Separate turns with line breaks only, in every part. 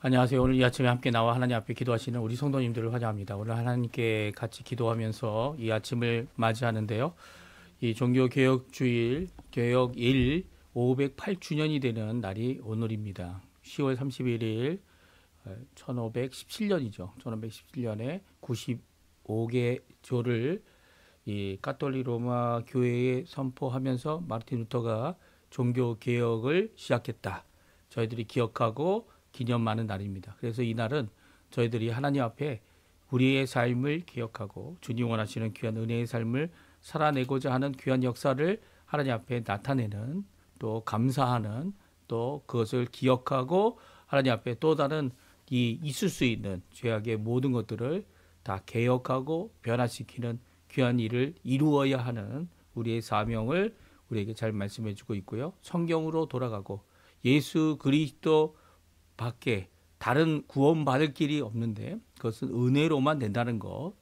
안녕하세요. 오늘 이 아침에 함께 나와 하나님 앞에 기도하시는 우리 성도님들을 환영합니다. 오늘 하나님께 같이 기도하면서 이 아침을 맞이하는데요. 이 종교개혁주일, 개혁일 508주년이 되는 날이 오늘입니다. 10월 31일 1517년이죠. 1517년에 95개 조를 이 가톨릭 로마 교회에 선포하면서 마르틴 루터가 종교개혁을 시작했다. 저희들이 기억하고 기념하는 날입니다. 그래서 이 날은 저희들이 하나님 앞에 우리의 삶을 기억하고 주님 원하시는 귀한 은혜의 삶을 살아내고자 하는 귀한 역사를 하나님 앞에 나타내는, 또 감사하는, 또 그것을 기억하고 하나님 앞에 또 다른 이 있을 수 있는 죄악의 모든 것들을 다 개혁하고 변화시키는 귀한 일을 이루어야 하는 우리의 사명을 우리에게 잘 말씀해 주고 있고요. 성경으로 돌아가고 예수 그리스도 밖에 다른 구원받을 길이 없는데 그것은 은혜로만 된다는 것,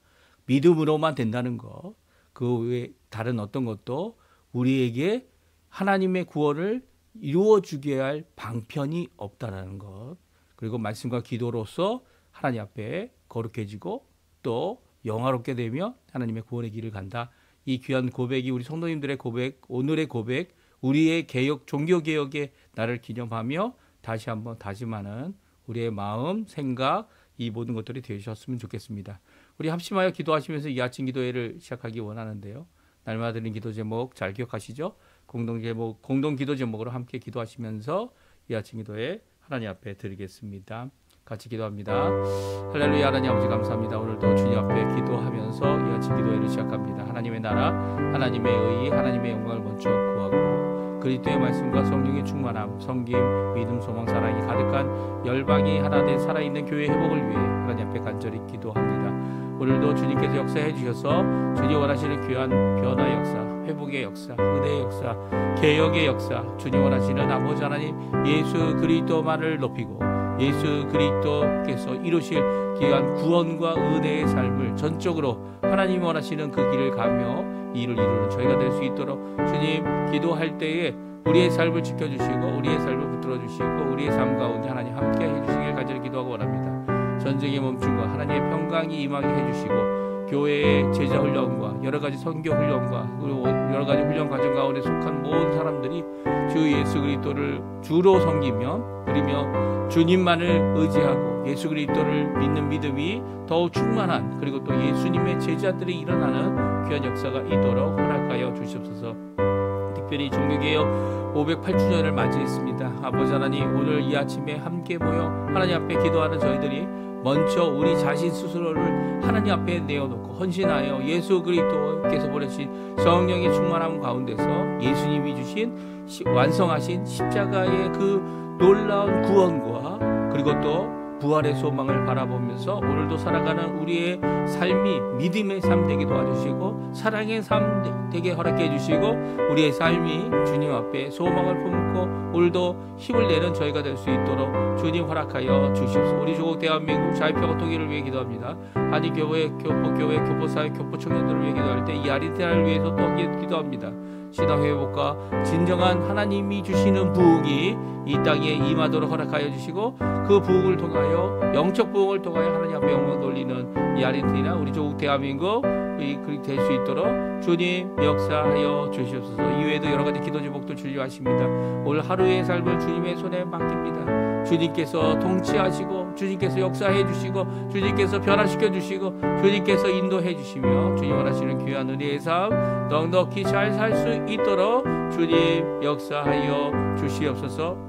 믿음으로만 된다는 것, 그 외에 다른 어떤 것도 우리에게 하나님의 구원을 이루어주게 할 방편이 없다는 것, 그리고 말씀과 기도로서 하나님 앞에 거룩해지고 또 영화롭게 되며 하나님의 구원의 길을 간다. 이 귀한 고백이 우리 성도님들의 고백, 오늘의 고백, 우리의 개혁, 종교개혁의 날을 기념하며 다시 한번 다짐하는 우리의 마음, 생각, 이 모든 것들이 되셨으면 좋겠습니다. 우리 합심하여 기도하시면서 이 아침 기도회를 시작하기 원하는데요. 날마다 드리는 기도 제목 잘 기억하시죠? 공동 기도 제목으로 함께 기도하시면서 이 아침 기도회 하나님 앞에 드리겠습니다. 같이 기도합니다. 할렐루야. 하나님 아버지 감사합니다. 오늘도 주님 앞에 기도하면서 이 아침 기도회를 시작합니다. 하나님의 나라, 하나님의 의, 하나님의 영광을 먼저 구하고 그리스도의 말씀과 성령의 충만함, 섬김, 믿음, 소망, 사랑이 가득한 열방이 하나 된 살아있는 교회 회복을 위해 하나님 앞에 간절히 기도합니다. 오늘도 주님께서 역사해 주셔서 주님 원하시는 귀한 변화의 역사, 회복의 역사, 은혜의 역사, 개혁의 역사, 주님 원하시는 아버지 하나님 예수 그리스도만을 높이고 예수 그리스도께서 이루실 귀한 구원과 은혜의 삶을 전적으로 하나님 원하시는 그 길을 가며 이 일을 이루는 저희가 될 수 있도록 주님 기도할 때에 우리의 삶을 지켜주시고 우리의 삶을 붙들어주시고 우리의 삶 가운데 하나님 함께 해주시길 간절히 기도하고 원합니다. 전쟁의 멈춤과 하나님의 평강이 임하게 해주시고 교회의 제자 훈련과 여러 가지 선교 훈련과 그리고 여러 가지 훈련 과정 가운데 속한 모든 사람들이 주 예수 그리스도를 주로 섬기며 그리며 주님만을 의지하고 예수 그리스도를 믿는 믿음이 더욱 충만한 그리고 또 예수님의 제자들이 일어나는 귀한 역사가 있도록 허락하여 주시옵소서. 특별히 종교개혁 508주년을 맞이했습니다. 아버지 하나님 오늘 이 아침에 함께 모여 하나님 앞에 기도하는 저희들이 먼저 우리 자신 스스로를 하나님 앞에 내어놓고 헌신하여 예수 그리스도께서 보내신 성령의 충만함 가운데서 예수님이 주신 완성하신 십자가의 그 놀라운 구원과 그리고 또 부활의 소망을 바라보면서 오늘도 살아가는 우리의 삶이 믿음의 삶 되게 도와주시고 사랑의 삶 되게 허락해 주시고 우리의 삶이 주님 앞에 소망을 품고 오늘도 힘을 내는 저희가 될 수 있도록 주님 허락하여 주시옵소서. 우리 조국 대한민국 자유평화 통일을 위해 기도합니다. 한인교회, 교포교회, 교포사회, 교포청년들을 위해 기도할 때 이 아리테나를 위해서 또 기도합니다. 신앙회복과 진정한 하나님이 주시는 부흥이 이 땅에 임하도록 허락하여 주시고 그 부흥을 통하여 영적 부흥을 통하여 하나님 앞에 영광 돌리는 이 아르헨티나 우리 조국 대한민국 그렇게 될 수 있도록 주님 역사하여 주시옵소서. 이외에도 여러 가지 기도 제목도 주님하십니다. 오늘 하루의 삶을 주님의 손에 맡깁니다. 주님께서 통치하시고 주님께서 역사해 주시고 주님께서 변화시켜 주시고 주님께서 인도해 주시며 주님 원하시는 귀한 은혜의 삶 넉넉히 잘 살 수 있도록 주님 역사하여 주시옵소서.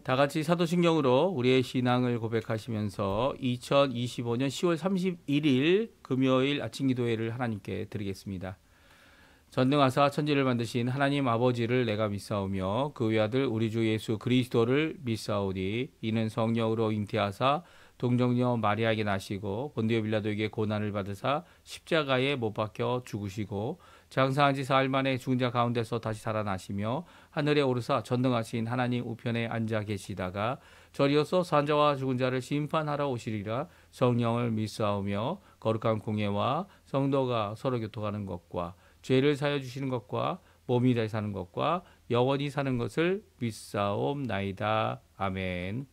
다 같이 사도신경으로 우리의 신앙을 고백하시면서 2025년 10월 31일 금요일 아침 기도회를 하나님께 드리겠습니다. 전능하사 천지를 만드신 하나님 아버지를 내가 믿사오며 그 외아들 우리 주 예수 그리스도를 믿사오니 이는 성령으로 잉태하사 동정녀 마리아에게 나시고 본디오 빌라도에게 고난을 받으사 십자가에 못 박혀 죽으시고 장사한 지 사흘 만에 죽은 자 가운데서 다시 살아나시며 하늘에 오르사 전능하신 하나님 우편에 앉아 계시다가 저리어서 산자와 죽은 자를 심판하러 오시리라. 성령을 믿사오며 거룩한 공예와 성도가 서로 교통하는 것과 죄를 사여 주시는 것과 몸이 다시 사는 것과 영원히 사는 것을 믿사옵나이다. 아멘.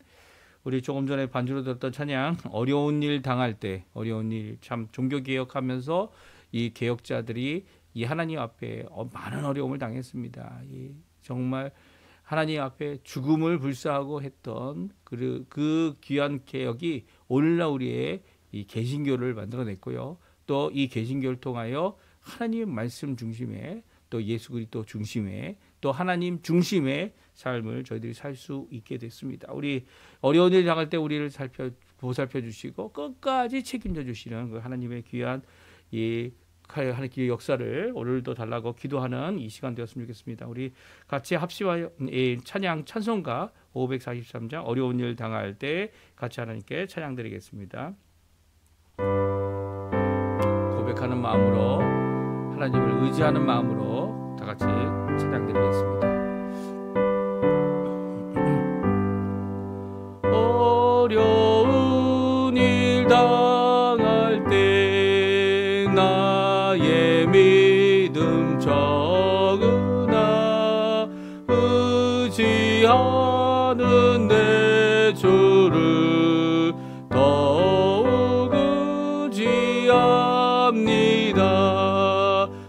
우리 조금 전에 반주로 들었던 찬양, 어려운 일 당할 때, 어려운 일, 참 종교개혁하면서 이 개혁자들이 이 하나님 앞에 많은 어려움을 당했습니다. 정말 하나님 앞에 죽음을 불사하고 했던 그 귀한 개혁이 오늘날 우리의 이 개신교를 만들어냈고요. 또 이 개신교를 통하여 하나님 말씀 중심에, 또 예수 그리스도 중심에, 또 하나님 중심의 삶을 저희들이 살 수 있게 됐습니다. 우리 어려운 일 당할 때 우리를 보살펴 주시고 끝까지 책임져 주시는 그 하나님의 귀한 이 하나님의 역사를 오늘도 달라고 기도하는 이 시간 되었으면 좋겠습니다. 우리 같이 합시와 찬양 찬송가 543장 어려운 일 당할 때 같이 하나님께 찬양 드리겠습니다. 고백하는 마음으로, 하나님을 의지하는 마음으로 다 같이 찬양 드리겠습니다. 어려운 일 당할 때 나의 믿음 적으나 의지하는 내 주를 더욱 의지합니다.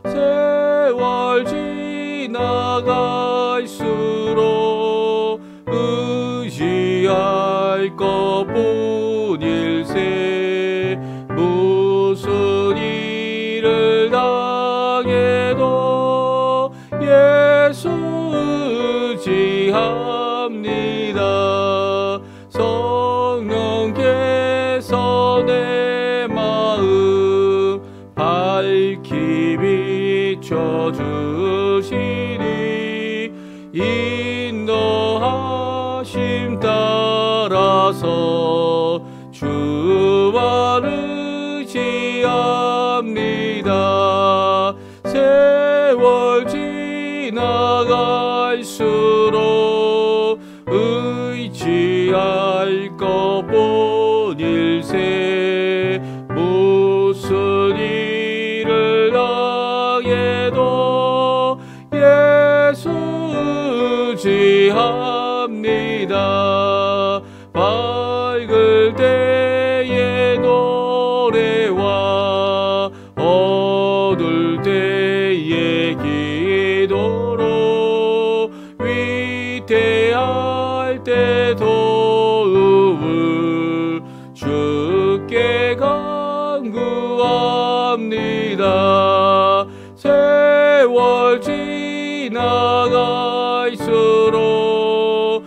세월 지나갈수록 의지할 것뿐일세. 무슨 일을 당해도 예수 의지합니다. 성령께서 내 마음 밝히 비춰주시니 인도하심 따라서 주만 의지합니다. 세월 지나갈수록 의지할 것뿐일세. 무슨 일을 당해도 예수 의지합니다. 밝을 때의 노래와 어두울 때의 기도로 위태할 때 도움을 주께 간구합니다. 세월 지나갈수록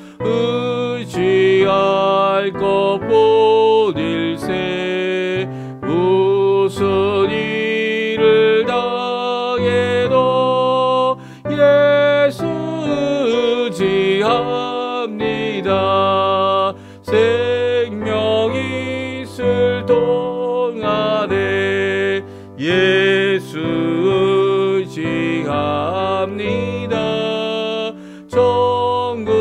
의지할 것뿐일세. 무슨 일을 당해도 예수 의지합니다. 생명 있을 동안에 예수 의지합니다. 천국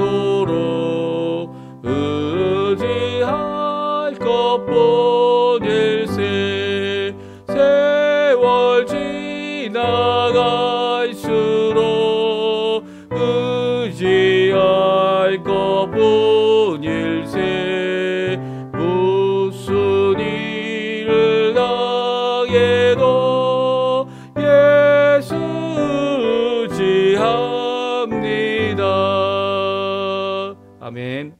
올라가도록 의지할 것뿐일세. 세월 지나갈수록 의지할 것뿐일세. 무슨 일을 당해도 예수 의지합니다. 아멘.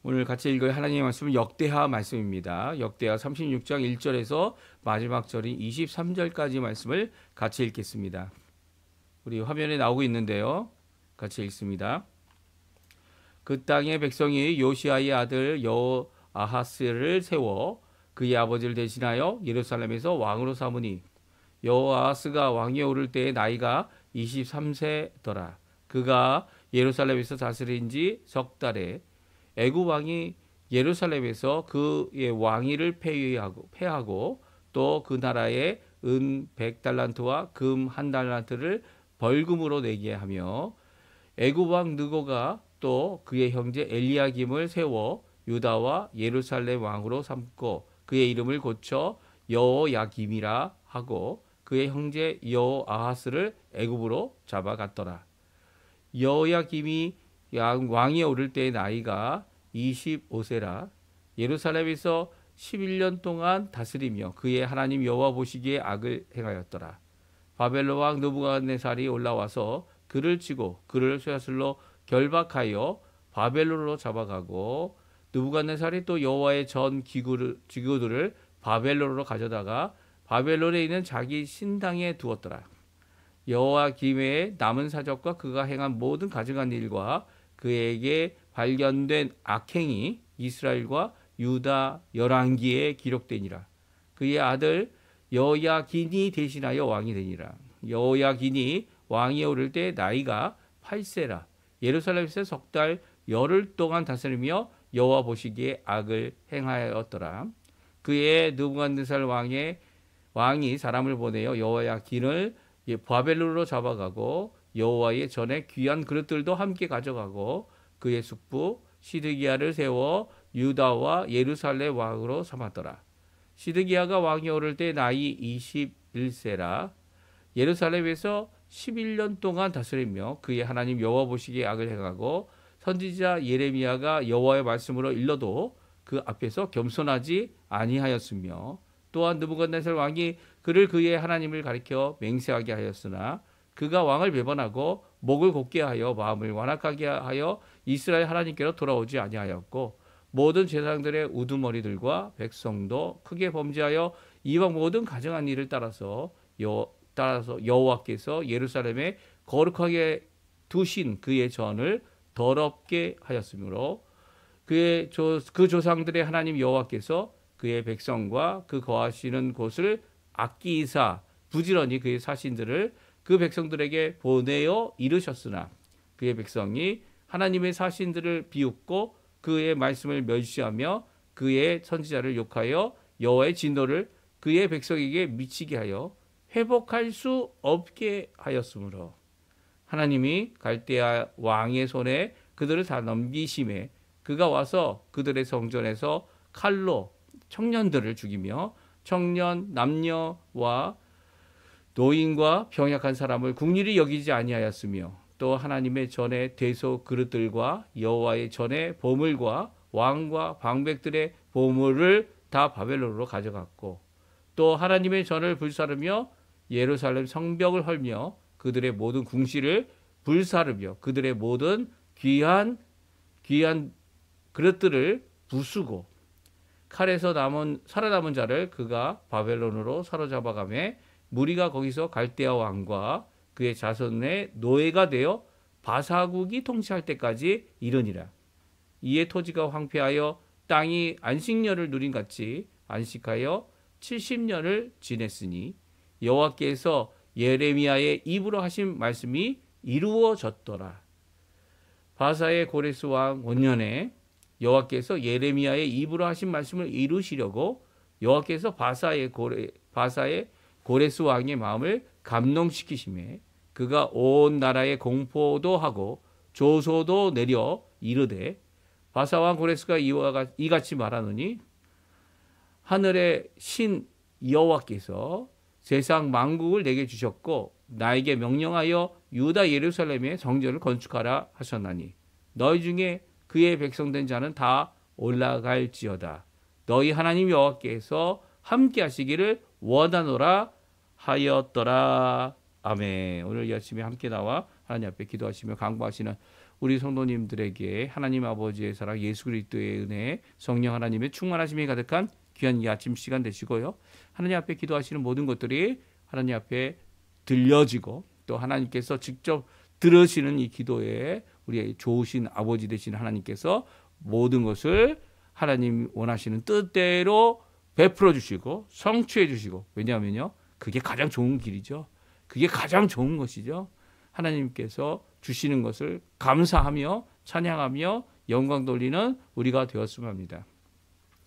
오늘 같이 읽을 하나님의 말씀은 역대하 말씀입니다. 역대하 36장 1절에서 마지막 절인 23절까지 말씀을 같이 읽겠습니다. 우리 화면에 나오고 있는데요. 같이 읽습니다. 그 땅의 백성이 요시아의 아들 여호아하스를 세워 그의 아버지를 대신하여 예루살렘에서 왕으로 삼으니 여호아하스가 왕위에 오를 때의 나이가 23세더라. 그가 예루살렘에서 다스린 지 석 달에 애굽 왕이 예루살렘에서 그의 왕위를 폐하고 또 그 나라에 은 100달란트와 금 1달란트를 벌금으로 내게 하며 애굽 왕 느고가 또 그의 형제 엘리야김을 세워 유다와 예루살렘 왕으로 삼고 그의 이름을 고쳐 여호야김이라 하고 그의 형제 여호아하스를 애굽으로 잡아갔더라. 여호야김이 왕위에 오를 때의 나이가 25세라. 예루살렘에서 11년 동안 다스리며 그의 하나님 여호와 보시기에 악을 행하였더라. 바벨론 왕 느부갓네살이 올라와서 그를 치고 그를 쇠사슬로 결박하여 바벨론으로 잡아가고 느부갓네살이 또 여호와의 전 기구들을 바벨론으로 가져다가 바벨론에 있는 자기 신당에 두었더라. 여호야김의 남은 사적과 그가 행한 모든 가증한 일과 그에게 발견된 악행이 이스라엘과 유다 열왕기에 기록되니라. 그의 아들 여호야긴이 대신하여 왕이 되니라. 여호야긴이 왕위에 오를 때 나이가 8세라. 예루살렘에서 석 달 열흘 동안 다스리며 여호와 보시기에 악을 행하였더라. 그의 느부갓네살 왕이 사람을 보내어 여호야긴을 바벨론으로 잡아가고 여호와의 전에 귀한 그릇들도 함께 가져가고 그의 숙부 시드기야를 세워 유다와 예루살렘 왕으로 삼았더라. 시드기야가 왕이 오를 때 나이 21세라. 예루살렘에서 11년 동안 다스리며 그의 하나님 여호와 보시기에 악을 행하고 선지자 예레미야가 여호와의 말씀으로 일러도 그 앞에서 겸손하지 아니하였으며 또한 느부갓네살 왕이 그를 그의 하나님을 가리켜 맹세하게 하였으나 그가 왕을 배반하고 목을 곧게 하여 마음을 완악하게 하여 이스라엘 하나님께로 돌아오지 아니하였고 모든 제사장들의 우두머리들과 백성도 크게 범죄하여 이방 모든 가증한 일을 따라서 여호와께서 예루살렘에 거룩하게 두신 그의 전을 더럽게 하였으므로 그 조상들의 하나님 여호와께서 그의 백성과 그 거하시는 곳을 아끼사 부지런히 그의 사신들을 그 백성들에게 보내어 이르셨으나 그의 백성이 하나님의 사신들을 비웃고 그의 말씀을 멸시하며 그의 선지자를 욕하여 여호와의 진노를 그의 백성에게 미치게 하여 회복할 수 없게 하였으므로 하나님이 갈대아 왕의 손에 그들을 다 넘기심에 그가 와서 그들의 성전에서 칼로 청년들을 죽이며 청년 남녀와 노인과 병약한 사람을 국률이 여기지 아니하였으며 또 하나님의 전에 대소 그릇들과 여호와의 전에 보물과 왕과 방백들의 보물을 다 바벨론으로 가져갔고 또 하나님의 전을 불사르며 예루살렘 성벽을 헐며 그들의 모든 궁시를 불사르며 그들의 모든 귀한 그릇들을 부수고 칼에서 살아남은 자를 그가 바벨론으로 사로잡아가매 무리가 거기서 갈대아 왕과 그의 자손의 노예가 되어 바사국이 통치할 때까지 이르니라. 이에 토지가 황폐하여 땅이 안식년을 누린 같이 안식하여 70년을 지냈으니 여호와께서 예레미야의 입으로 하신 말씀이 이루어졌더라. 바사의 고레스 왕 원년에 여호와께서 예레미야의 입으로 하신 말씀을 이루시려고 여호와께서 바사의 고레스 왕의 마음을 감동시키심에 그가 온 나라에 공포도 하고 조소도 내려 이르되 바사 왕 고레스가 이같이 말하노니 하늘의 신 여호와께서 세상 만국을 내게 주셨고 나에게 명령하여 유다 예루살렘의 성전을 건축하라 하셨나니 너희 중에 그의 백성된 자는 다 올라갈지어다. 너희 하나님 여호와께서 함께 하시기를 원하노라 하였더라. 아멘. 오늘 이 아침에 함께 나와 하나님 앞에 기도하시며 강구하시는 우리 성도님들에게 하나님 아버지의 사랑 예수 그리스도의 은혜 성령 하나님의 충만하심이 가득한 귀한 이 아침 시간 되시고요. 하나님 앞에 기도하시는 모든 것들이 하나님 앞에 들려지고 또 하나님께서 직접 들으시는 이 기도에 우리의 좋으신 아버지 되시는 하나님께서 모든 것을 하나님 원하시는 뜻대로 베풀어 주시고 성취해 주시고 왜냐하면요. 그게 가장 좋은 길이죠. 그게 가장 좋은 것이죠. 하나님께서 주시는 것을 감사하며 찬양하며 영광 돌리는 우리가 되었으면 합니다.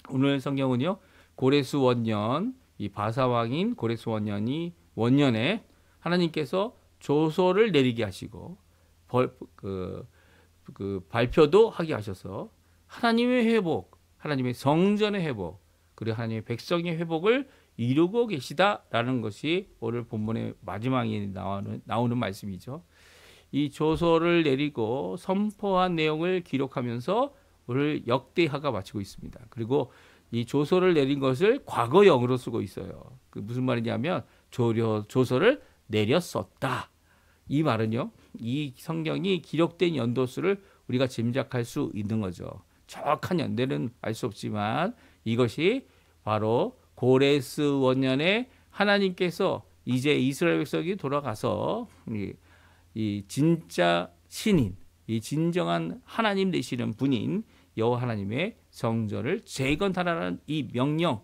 오늘 성경은요. 고레스 원년 이 바사 왕인 고레스 원년에 하나님께서 조소를 내리게 하시고 발표도 하게 하셔서 하나님의 회복, 하나님의 성전의 회복, 그리고 하나님의 백성의 회복을 이루고 계시다라는 것이 오늘 본문의 마지막에 나오는 말씀이죠. 이 조서를 내리고 선포한 내용을 기록하면서 오늘 역대하가 마치고 있습니다. 그리고 이 조서를 내린 것을 과거형으로 쓰고 있어요. 그 무슨 말이냐면 조서를 내렸었다. 이 말은요, 이 성경이 기록된 연도수를 우리가 짐작할 수 있는 거죠. 정확한 연대는 알 수 없지만 이것이 바로 고레스 원년에 하나님께서 이제 이스라엘 백성이 돌아가서 이 진짜 신인, 이 진정한 하나님 되시는 분인 여호와 하나님의 성전을 재건하라는 이 명령,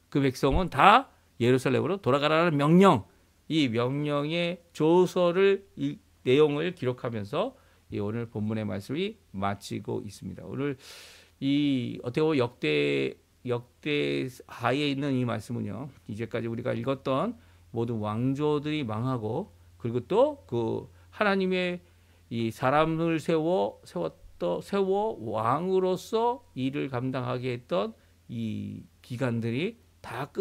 그 백성은 다 예루살렘으로 돌아가라는 명령, 이 명령의 조서를 이 내용을 기록하면서 이 오늘 본문의 말씀이 마치고 있습니다. 오늘 이 어떻게 보면 역대하에 있는 이 말씀은요, 이제까지 우리가 읽었던 모든 왕조들이 망하고, 그리고 또 그 하나님의 이 사람을 세워 왕으로서 일을 감당하게 했던 이 기간들이 다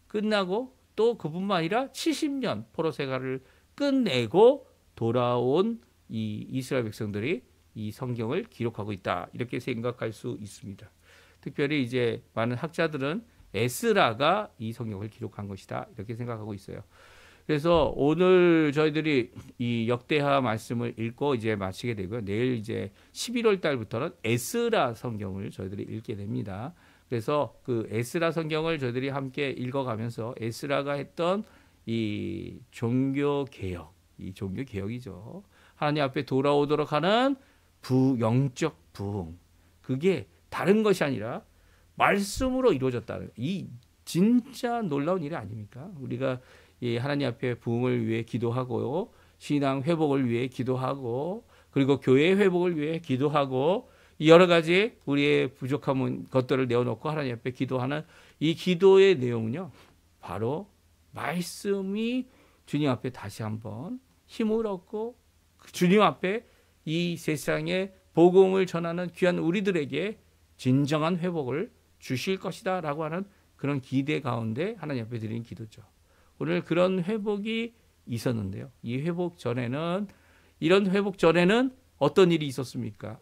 끝나고 또 그뿐만 아니라 70년 포로 생활을 끝내고 돌아온 이 이스라엘 백성들이 이 성경을 기록하고 있다, 이렇게 생각할 수 있습니다. 특별히 이제 많은 학자들은 에스라가 이 성경을 기록한 것이다, 이렇게 생각하고 있어요. 그래서 오늘 저희들이 이 역대하 말씀을 읽고 이제 마치게 되고요. 내일 이제 11월 달부터는 에스라 성경을 저희들이 읽게 됩니다. 그래서 그 에스라 성경을 저희들이 함께 읽어가면서 에스라가 했던 이 종교 개혁이죠. 하나님 앞에 돌아오도록 하는 영적 부흥. 그게 다른 것이 아니라 말씀으로 이루어졌다는, 이 진짜 놀라운 일이 아닙니까? 우리가 이 하나님 앞에 부흥을 위해 기도하고요, 신앙 회복을 위해 기도하고, 그리고 교회 회복을 위해 기도하고, 여러 가지 우리의 부족한 것들을 내어놓고 하나님 앞에 기도하는 이 기도의 내용은요, 바로 말씀이 주님 앞에 다시 한번 힘을 얻고 주님 앞에 이 세상에 복음을 전하는 귀한 우리들에게 진정한 회복을 주실 것이다 라고 하는 그런 기대 가운데 하나님 앞에 드리는 기도죠. 오늘 그런 회복이 있었는데요. 이런 회복 전에는 어떤 일이 있었습니까?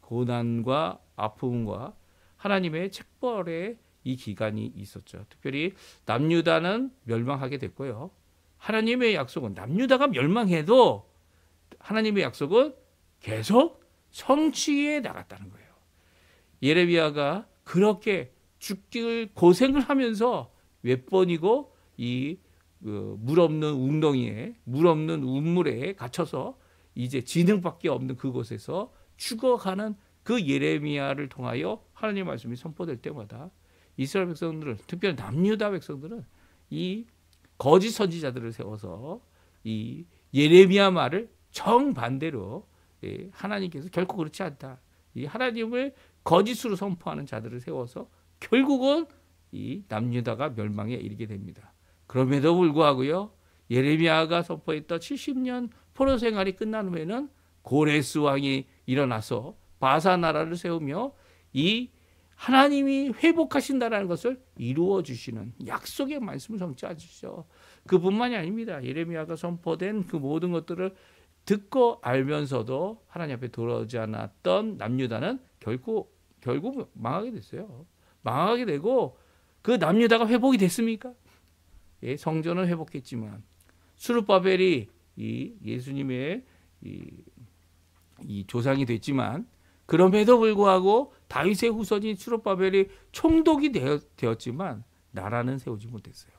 고난과 아픔과 하나님의 책벌의 이 기간이 있었죠. 특별히 남유다는 멸망하게 됐고요. 하나님의 약속은 남유다가 멸망해도 하나님의 약속은 계속 성취해 나갔다는 거예요. 예레미야가 그렇게 죽길 고생을 하면서 몇 번이고 이 물 없는 웅덩이에, 물 없는 우물에 갇혀서 이제 진흙밖에 없는 그곳에서 죽어가는 그 예레미야를 통하여 하나님의 말씀이 선포될 때마다 이스라엘 백성들은, 특별히 남유다 백성들은 이 거짓 선지자들을 세워서 이 예레미야 말을 정반대로 하나님께서 결코 그렇지 않다, 이 하나님을 거짓으로 선포하는 자들을 세워서 결국은 이 남유다가 멸망에 이르게 됩니다. 그럼에도 불구하고요, 예레미야가 선포했던 70년 포로 생활이 끝난 후에는 고레스 왕이 일어나서 바사 나라를 세우며 이 하나님이 회복하신다라는 것을 이루어 주시는 약속의 말씀을 성취하시죠. 그뿐만이 아닙니다. 예레미야가 선포된 그 모든 것들을 듣고 알면서도 하나님 앞에 돌아오지 않았던 남유다는 결국 망하게 됐어요. 망하게 되고, 그 남유다가 회복이 됐습니까? 성전은 회복했지만 스룹바벨이 이 예수님의 이 조상이 됐지만, 그럼에도 불구하고 다윗의 후손인 스룹바벨이 총독이 되었지만 나라는 세우지 못했어요.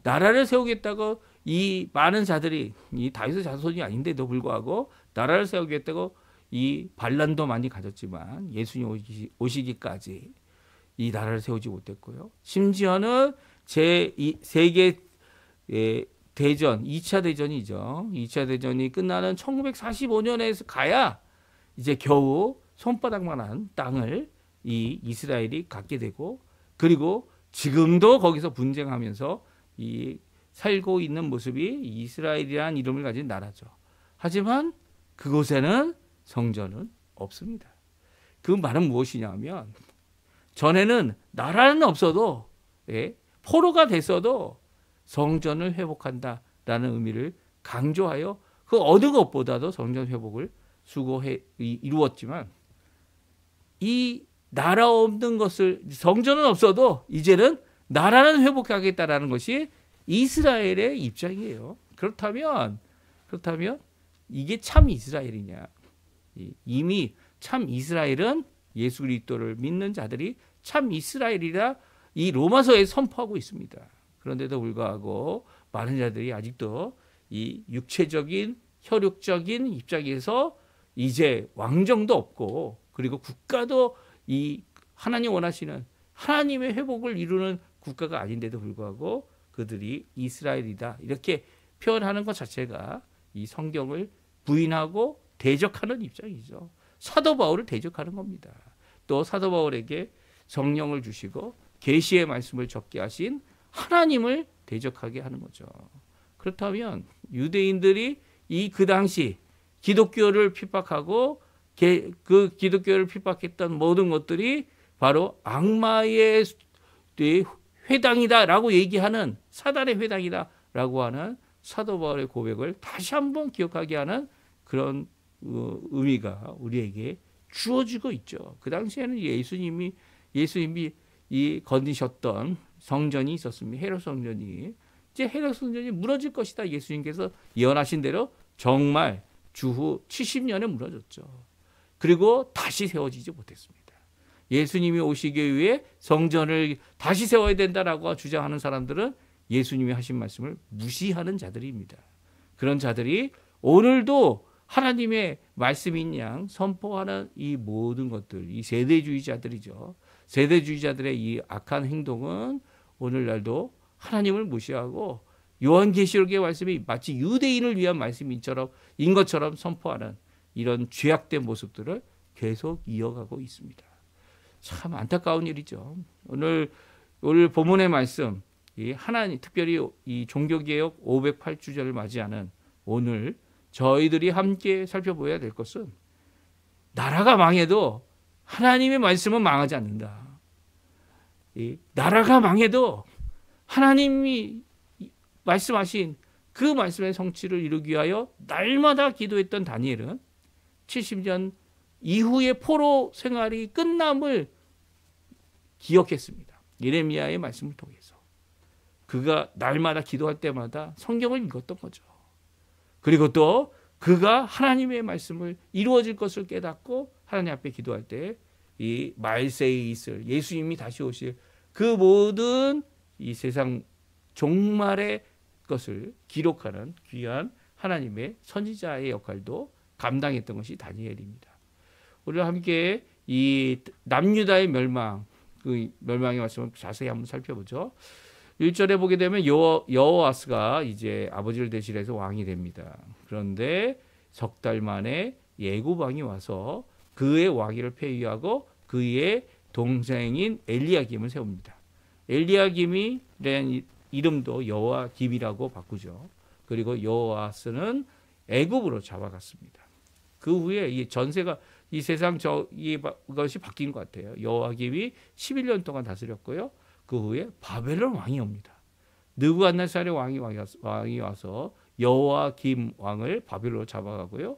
나라를 세우겠다고 이 많은 자들이, 이 다윗의 자손이 아닌데도 불구하고 나라를 세우겠다고 이 반란도 많이 가졌지만 예수님 오시기까지 이 나라를 세우지 못했고요. 심지어는 세계 대전, 2차 대전이죠. 2차 대전이 끝나는 1945년에 가야 이제 겨우 손바닥만한 땅을 이 이스라엘이 갖게 되고, 그리고 지금도 거기서 분쟁하면서 이 살고 있는 모습이 이스라엘이라는 이름을 가진 나라죠. 하지만 그곳에는 성전은 없습니다. 그 말은 무엇이냐면 전에는 나라는 없어도 포로가 됐어도 성전을 회복한다라는 의미를 강조하여 그 어느 것보다도 성전 회복을 이루었지만 이 나라 없는 것을 성전은 없어도 이제는 나라는 회복하겠다라는 것이 이스라엘의 입장이에요. 그렇다면 이게 참 이스라엘이냐? 이미 참 이스라엘은 예수 그리스도를 믿는 자들이 참 이스라엘이라 이 로마서에 선포하고 있습니다. 그런데도 불구하고 많은 자들이 아직도 이 육체적인 혈육적인 입장에서 이제 왕정도 없고 그리고 국가도 이 하나님 원하시는 하나님의 회복을 이루는 국가가 아닌데도 불구하고 그들이 이스라엘이다 이렇게 표현하는 것 자체가 이 성경을 부인하고 대적하는 입장이죠. 사도 바울을 대적하는 겁니다. 또 사도 바울에게 성령을 주시고 계시의 말씀을 적게 하신 하나님을 대적하게 하는 거죠. 그렇다면 유대인들이 그 당시 기독교를 핍박하고 그 기독교를 핍박했던 모든 것들이 바로 악마의 회당이다라고 얘기하는 사단의 회당이다라고 하는 사도 바울의 고백을 다시 한번 기억하게 하는 그런 의미가 우리에게 주어지고 있죠. 그 당시에는 예수님이 이 건드셨던 성전이 있었습니다. 헤롯 성전이 이제 헤롯 성전이 무너질 것이다. 예수님께서 예언하신 대로 정말 주후 70년에 무너졌죠. 그리고 다시 세워지지 못했습니다. 예수님이 오시기 위해 성전을 다시 세워야 된다라고 주장하는 사람들은 예수님이 하신 말씀을 무시하는 자들입니다. 그런 자들이 오늘도 하나님의 말씀인 양 선포하는 이 모든 것들, 이 세대주의자들이죠. 세대주의자들의 이 악한 행동은 오늘날도 하나님을 무시하고 요한계시록의 말씀이 마치 유대인을 위한 말씀인 것처럼 선포하는 이런 죄악된 모습들을 계속 이어가고 있습니다. 참 안타까운 일이죠. 오늘 본문의 말씀, 이 하나님 특별히 이 종교개혁 508주년을 맞이하는 오늘 저희들이 함께 살펴보아야 될 것은 나라가 망해도 하나님의 말씀은 망하지 않는다. 이 나라가 망해도 하나님이 말씀하신 그 말씀의 성취를 이루기 위하여 날마다 기도했던 다니엘은 70년 이후의 포로 생활이 끝남을 기억했습니다. 예레미야의 말씀을 통해서. 그가 날마다 기도할 때마다 성경을 읽었던 거죠. 그리고 또 그가 하나님의 말씀을 이루어질 것을 깨닫고 하나님 앞에 기도할 때 이 말세에 있을 예수님이 다시 오실 그 모든 이 세상 종말의 것을 기록하는 귀한 하나님의 선지자의 역할도 감당했던 것이 다니엘입니다. 우리가 함께 이 남유다의 멸망, 그 멸망의 말씀을 자세히 한번 살펴보죠. 1절에 보게 되면 여호아스가 이제 아버지를 대신해서 왕이 됩니다. 그런데 석 달 만에 예굽 왕이 와서 그의 왕위를 폐위하고 그의 동생인 엘리야김을 세웁니다. 엘리야김이라는 이름도 여호와김이라고 바꾸죠. 그리고 여호아스는 애굽으로 잡아갔습니다. 그 후에 이 전세가 이 세상 이것이 바뀐 것 같아요. 여호와김이 11년 동안 다스렸고요. 그 후에 바벨론 왕이 옵니다. 느부갓네살의 왕이 와서 여호와김 왕을 바벨론으로 잡아가고요.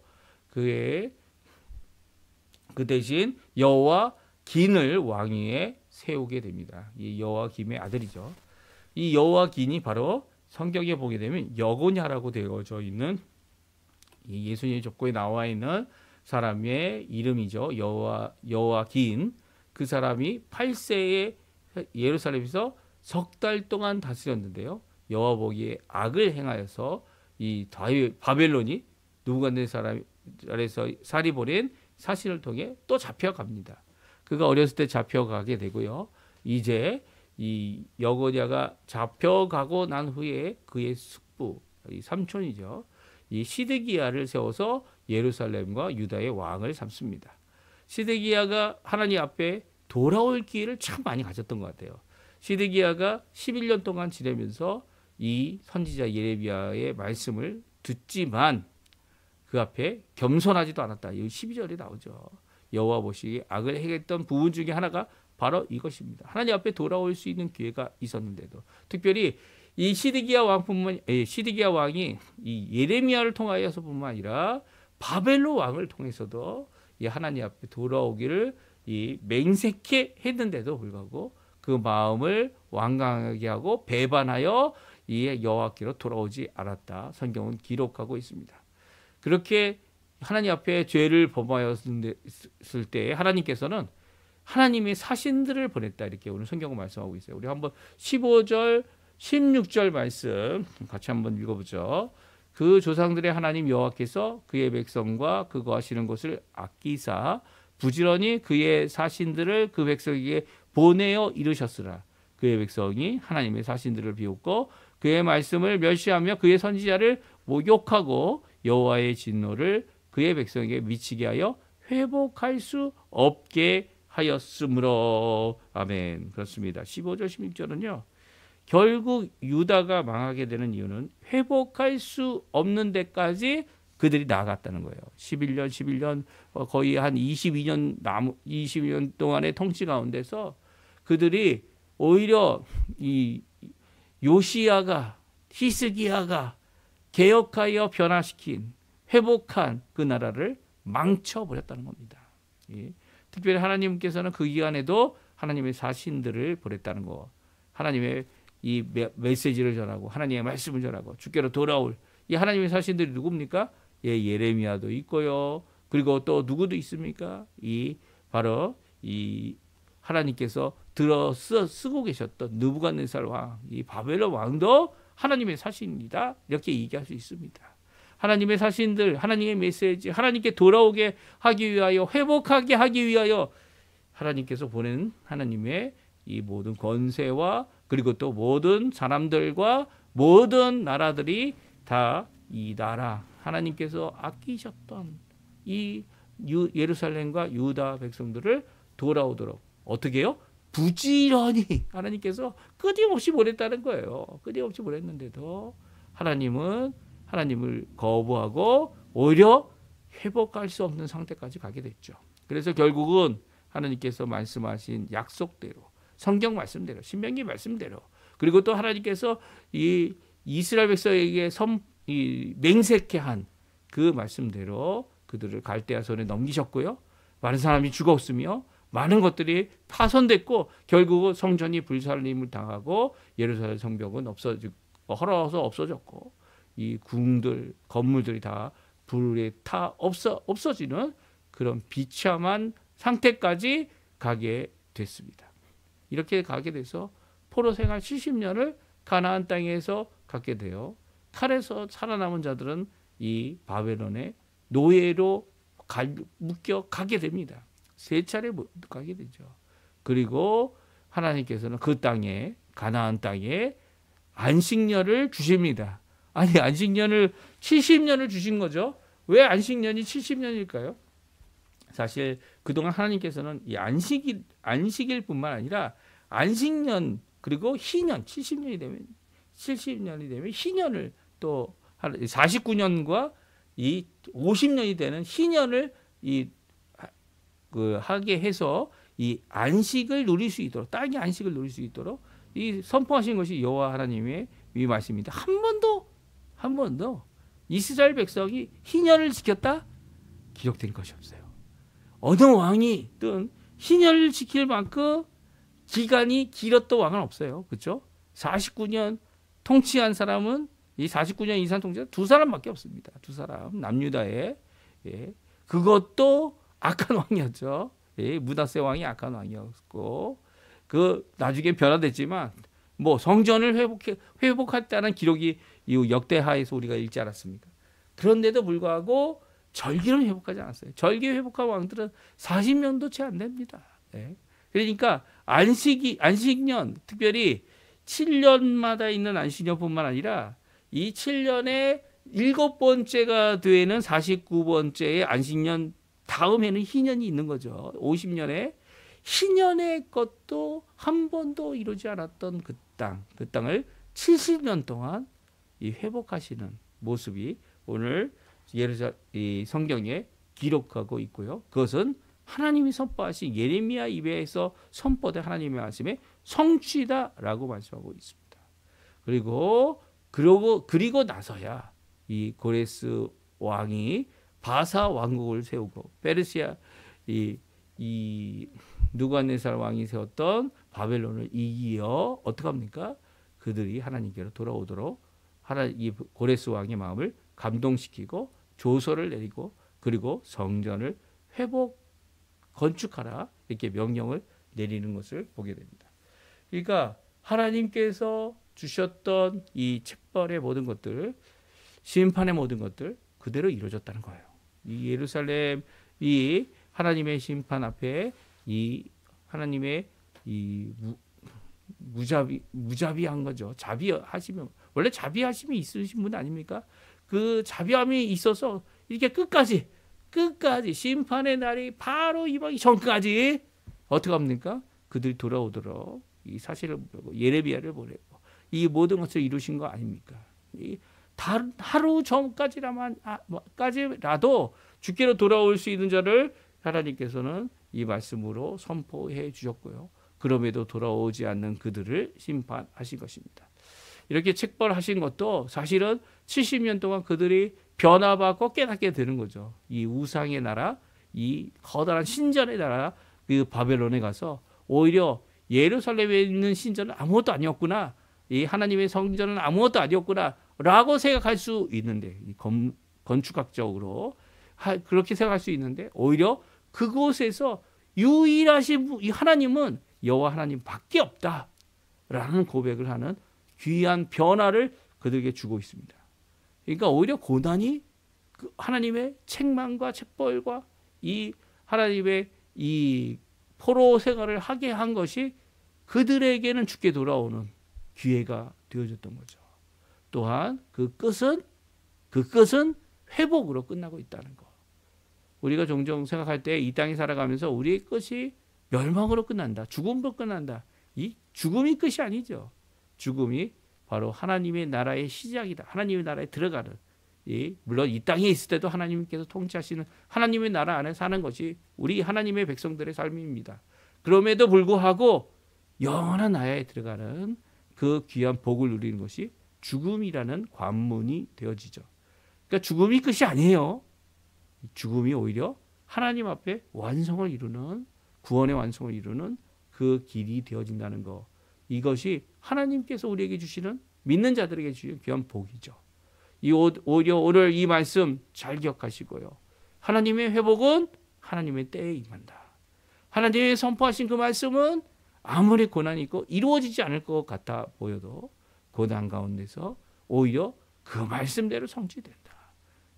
그 대신 여호와긴을 왕위에 세우게 됩니다. 이 여호와김의 아들이죠. 이 여호와긴이 바로 성경에 보게 되면 여고냐라고 되어져 있는 이 예수님의 족보에 나와 있는 사람의 이름이죠. 여호와긴. 그 사람이 8세에 예루살렘에서 석 달 동안 다스렸는데요. 여호와 보기에 악을 행하여서 이 바벨론이 느부갓네살에서 살이보낸 사신을 통해 또 잡혀갑니다. 그가 어렸을 때 잡혀가게 되고요. 이제 이 여고냐가 잡혀가고 난 후에 그의 숙부, 이 삼촌이죠. 이 시드기야를 세워서 예루살렘과 유다의 왕을 삼습니다. 시드기야가 하나님 앞에 돌아올 기회를 참 많이 가졌던 것 같아요. 시드기야가 11년 동안 지내면서 이 선지자 예레미야의 말씀을 듣지만 그 앞에 겸손하지도 않았다. 이 12절에 나오죠. 여호와 보시기에 악을 행했던 부분 중에 하나가 바로 이것입니다. 하나님 앞에 돌아올 수 있는 기회가 있었는데도, 특별히 이 시드기야 왕이 이 예레미야를 통하여서뿐만 아니라 바벨론 왕을 통해서도 이 하나님 앞에 돌아오기를 이 맹세케 했는데도 불구하고 그 마음을 완강하게 하고 배반하여 이 여호와께로 돌아오지 않았다. 성경은 기록하고 있습니다. 그렇게 하나님 앞에 죄를 범하였을 때 하나님께서는 하나님의 사신들을 보냈다. 이렇게 오늘 성경은 말씀하고 있어요. 우리 한번 15절, 16절 말씀 같이 한번 읽어보죠. 그 조상들의 하나님 여호와께서 그의 백성과 그 거하시는 곳을 아끼사 부지런히 그의 사신들을 그 백성에게 보내어 이르셨으라. 그의 백성이 하나님의 사신들을 비웃고 그의 말씀을 멸시하며 그의 선지자를 모욕하고 여호와의 진노를 그의 백성에게 미치게 하여 회복할 수 없게 하였으므로. 아멘. 그렇습니다. 15절 16절은요. 결국 유다가 망하게 되는 이유는 회복할 수 없는 데까지 그들이 나아갔다는 거예요. 11년 거의 한 22년 동안의 통치 가운데서 그들이 오히려 이 요시야가 히스기야가 개혁하여 변화시킨 회복한 그 나라를 망쳐버렸다는 겁니다. 예. 특별히 하나님께서는 그 기간에도 하나님의 사신들을 보냈다는 거, 하나님의 이 메시지를 전하고 하나님의 말씀을 전하고 주께로 돌아올 이 하나님의 사신들이 누굽니까? 예, 예레미야도 있고요. 그리고 또 누구도 있습니까? 이 바로 이 하나님께서 쓰고 계셨던 느부갓네살 왕, 이 바벨론 왕도 하나님의 사신입니다. 이렇게 얘기할 수 있습니다. 하나님의 사신들, 하나님의 메시지, 하나님께 돌아오게 하기 위하여, 회복하게 하기 위하여 하나님께서 보낸 하나님의 이 모든 권세와 그리고 또 모든 사람들과 모든 나라들이 다 이 나라 하나님께서 아끼셨던 이 예루살렘과 유다 백성들을 돌아오도록 어떻게 해요? 부지런히 하나님께서 끊임없이 보냈다는 거예요. 끊임없이 보냈는데도 하나님은 하나님을 거부하고 오히려 회복할 수 없는 상태까지 가게 됐죠. 그래서 결국은 하나님께서 말씀하신 약속대로, 성경 말씀대로, 신명기 말씀대로, 그리고 또 하나님께서 이 이스라엘 백성에게 맹세케 한 그 말씀대로 그들을 갈대아 손에 넘기셨고요. 많은 사람이 죽었으며 많은 것들이 파손됐고 결국은 성전이 불살림을 당하고 예루살렘 성벽은 헐어서 없어졌고 이 궁들, 건물들이 다 불에 타 없어지는 그런 비참한 상태까지 가게 됐습니다. 이렇게 가게 돼서 포로 생활 70년을 가나안 땅에서 갖게 돼요. 칼에서 살아남은 자들은 이 바벨론의 노예로 묶여 가게 됩니다. 3차례 가게 되죠. 그리고 하나님께서는 그 땅에, 가나안 땅에 안식년을 주십니다. 아니, 안식년을 70년을 주신 거죠. 왜 안식년이 70년일까요? 사실 그동안 하나님께서는 이 안식일 뿐만 아니라 안식년 그리고 희년 70년이 되면 희년을 또 49년과 이 50년이 되는 희년을 하게 해서 이 안식을 누릴 수 있도록, 땅의 안식을 누릴 수 있도록 이 선포하신 것이 여호와 하나님의 이 말씀입니다. 한 번도 이스라엘 백성이 희년을 지켰다 기록된 것이 없어요. 어느 왕이든 희년을 지킬 만큼 기간이 길었던 왕은 없어요. 그렇죠? 49년 통치한 사람은 이 49년 이상 통치한 2사람밖에 없습니다. 2사람 남유다에. 예. 그것도 악한 왕이었죠. 예. 므낫세 왕이 악한 왕이었고 그 나중에 변화됐지만 뭐 성전을 회복했다는 기록이 이 역대하에서 우리가 읽지 않았습니까? 그런데도 불구하고 절기를 회복하지 않았어요. 절기 회복한 왕들은 40년도 채 안 됩니다. 예. 그러니까 안식년, 특별히 7년마다 있는 안식년뿐만 아니라 이 7년의 7번째가 되는 49번째의 안식년 다음에는 희년이 있는 거죠. 50년에 희년의 것도 한 번도 이루지 않았던 그 땅을 70년 동안 이 회복하시는 모습이 오늘 이 성경에 기록하고 있고요. 그것은 하나님이 선포하신 예레미야 입에서 선포된 하나님의 말씀의 성취다라고 말씀하고 있습니다. 그리고 나서야 이 고레스 왕이 바사 왕국을 세우고 페르시아 이 누가네살 왕이 세웠던 바벨론을 이기어 어떻게 합니까? 그들이 하나님께로 돌아오도록 이 고레스 왕의 마음을 감동시키고 조서를 내리고 그리고 성전을 건축하라 이렇게 명령을 내리는 것을 보게 됩니다. 그러니까 하나님께서 주셨던 이 책벌의 모든 것들, 심판의 모든 것들 그대로 이루어졌다는 거예요. 이 예루살렘 이 하나님의 심판 앞에 이 하나님의 이 무자비한 거죠. 자비하시면 원래 자비하심이 있으신 분 아닙니까? 그 자비함이 있어서 이렇게 끝까지 심판의 날이 바로 임하기 전까지 어떻게 합니까? 그들이 돌아오도록 이 사실을 보고 예레미야를 보내고 이 모든 것을 이루신 거 아닙니까? 하루 전까지라도 주께로 돌아올 수 있는 자를 하나님께서는 이 말씀으로 선포해 주셨고요. 그럼에도 돌아오지 않는 그들을 심판하신 것입니다. 이렇게 책벌하신 것도 사실은 70년 동안 그들이 변화받고 깨닫게 되는 거죠. 이 우상의 나라, 이 커다란 신전의 나라, 그 바벨론에 가서 오히려 예루살렘에 있는 신전은 아무것도 아니었구나. 이 하나님의 성전은 아무것도 아니었구나. 라고 생각할 수 있는데, 건축학적으로 그렇게 생각할 수 있는데, 오히려 그곳에서 유일하신 이 하나님은 여호와 하나님밖에 없다라는 고백을 하는 귀한 변화를 그들에게 주고 있습니다. 그러니까 오히려 고난이 하나님의 책망과 책벌과 이 하나님의 이 포로 생활을 하게 한 것이 그들에게는 주께 돌아오는 기회가 되어졌던 거죠. 또한 그 끝은 회복으로 끝나고 있다는 거. 우리가 종종 생각할 때 이 땅에 살아가면서 우리의 끝이 멸망으로 끝난다. 죽음으로 끝난다. 이 죽음이 끝이 아니죠. 죽음이 바로 하나님의 나라의 시작이다. 하나님의 나라에 들어가는 물론 이 땅에 있을 때도 하나님께서 통치하시는 하나님의 나라 안에 사는 것이 우리 하나님의 백성들의 삶입니다. 그럼에도 불구하고 영원한 나라에 들어가는 그 귀한 복을 누리는 것이 죽음이라는 관문이 되어지죠. 그러니까 죽음이 끝이 아니에요. 죽음이 오히려 하나님 앞에 완성을 이루는 구원의 완성을 이루는 그 길이 되어진다는 것. 이것이 하나님께서 우리에게 주시는 믿는 자들에게 주시는 귀한 복이죠. 오히려 오늘 이 말씀 잘 기억하시고요. 하나님의 회복은 하나님의 때에 임한다. 하나님의 선포하신 그 말씀은 아무리 고난이 있고 이루어지지 않을 것 같아 보여도 고난 가운데서 오히려 그 말씀대로 성취된다.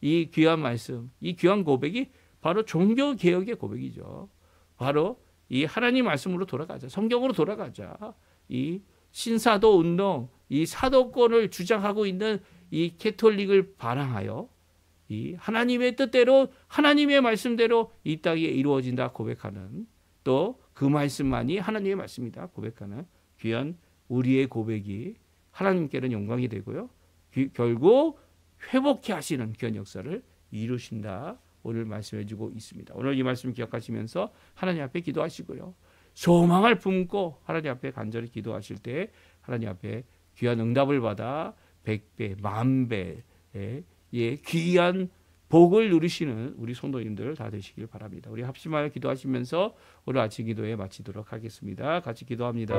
이 귀한 말씀, 이 귀한 고백이 바로 종교개혁의 고백이죠. 바로 이 하나님 말씀으로 돌아가자. 성경으로 돌아가자. 이 신사도 운동, 이 사도권을 주장하고 있는 이 캐톨릭을 반항하여 이 하나님의 뜻대로 하나님의 말씀대로 이 땅에 이루어진다 고백하는 또 그 말씀만이 하나님의 말씀이다 고백하는 귀한 우리의 고백이 하나님께는 영광이 되고요. 결국 회복케 하시는 귀한 역사를 이루신다. 오늘 말씀해 주고 있습니다. 오늘 이 말씀 기억하시면서 하나님 앞에 기도하시고요. 소망을 품고 하나님 앞에 간절히 기도하실 때 하나님 앞에 귀한 응답을 받아 100배, 10,000배의 귀한 복을 누리시는 우리 성도님들 다 되시길 바랍니다. 우리 합심하여 기도하시면서 오늘 아침 기도에 마치도록 하겠습니다. 같이 기도합니다.